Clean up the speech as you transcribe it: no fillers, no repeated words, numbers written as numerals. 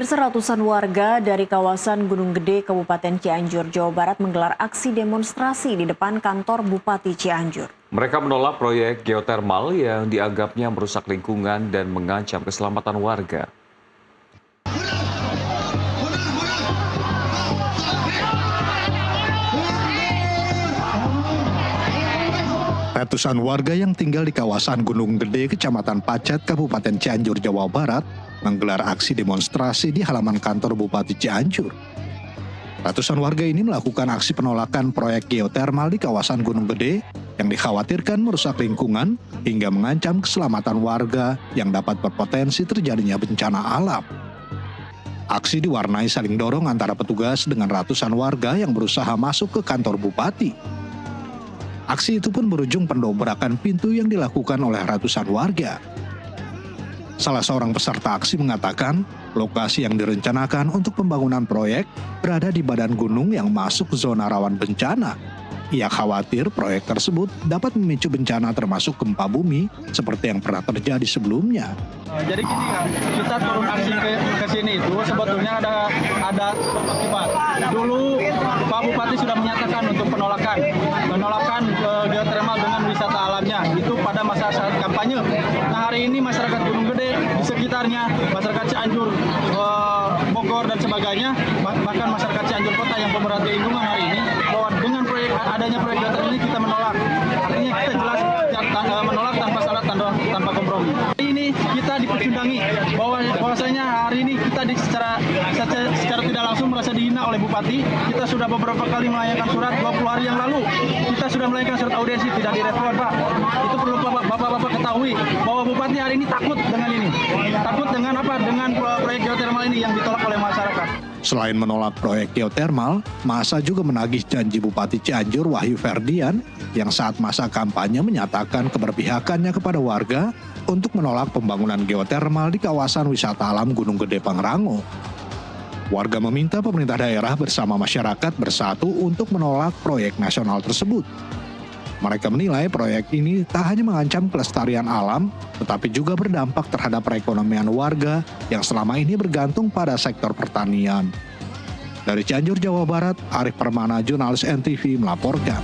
Seratusan warga dari kawasan Gunung Gede, Kabupaten Cianjur, Jawa Barat menggelar aksi demonstrasi di depan kantor Bupati Cianjur. Mereka menolak proyek geotermal yang dianggapnya merusak lingkungan dan mengancam keselamatan warga. Ratusan warga yang tinggal di kawasan Gunung Gede, Kecamatan Pacet, Kabupaten Cianjur, Jawa Barat, menggelar aksi demonstrasi di halaman kantor Bupati Cianjur. Ratusan warga ini melakukan aksi penolakan proyek geotermal di kawasan Gunung Gede yang dikhawatirkan merusak lingkungan hingga mengancam keselamatan warga yang dapat berpotensi terjadinya bencana alam. Aksi diwarnai saling dorong antara petugas dengan ratusan warga yang berusaha masuk ke kantor Bupati. Aksi itu pun berujung pendobrakan pintu yang dilakukan oleh ratusan warga. Salah seorang peserta aksi mengatakan, lokasi yang direncanakan untuk pembangunan proyek berada di badan gunung yang masuk zona rawan bencana. Ia khawatir proyek tersebut dapat memicu bencana termasuk gempa bumi seperti yang pernah terjadi sebelumnya. Jadi gini kan, kita turun aksi ke sini itu sebetulnya ada akibat. Dulu Pak Bupati sudah menyatakan untuk penolakan geotermal dengan wisata alamnya itu pada masa saat kampanye. Nah hari ini masyarakat Gunung Gede di sekitarnya, masyarakat Cianjur, Bogor dan sebagainya, bahkan masyarakat Cianjur Kota yang pemerhati lingkungan hari ini bahwa dengan adanya proyek geotermal ini kita menolak. Artinya kita jelas menolak tanpa syarat, tanpa kompromi. Hari ini kita dipecundangi bahwasanya hari ini kita secara tidak langsung merasa dihina oleh Bupati. Kita sudah beberapa kali melayangkan surat 20 hari yang lalu. Kita sudah melayangkan surat audiensi tidak direspon, Pak. Itu perlu Bapak ketahui bahwa Bupati hari ini takut dengan ini. Takut dengan apa? Dengan proyek geotermal ini yang ditolak oleh masyarakat. Selain menolak proyek geotermal, massa juga menagih janji Bupati Cianjur Wahyu Ferdian yang saat masa kampanye menyatakan keberpihakannya kepada warga untuk menolak pembangunan geotermal di kawasan wisata alam Gunung Gede Pangrango. Warga meminta pemerintah daerah bersama masyarakat bersatu untuk menolak proyek nasional tersebut. Mereka menilai proyek ini tak hanya mengancam kelestarian alam, tetapi juga berdampak terhadap perekonomian warga yang selama ini bergantung pada sektor pertanian. Dari Cianjur, Jawa Barat, Arif Permana, jurnalis NTV melaporkan.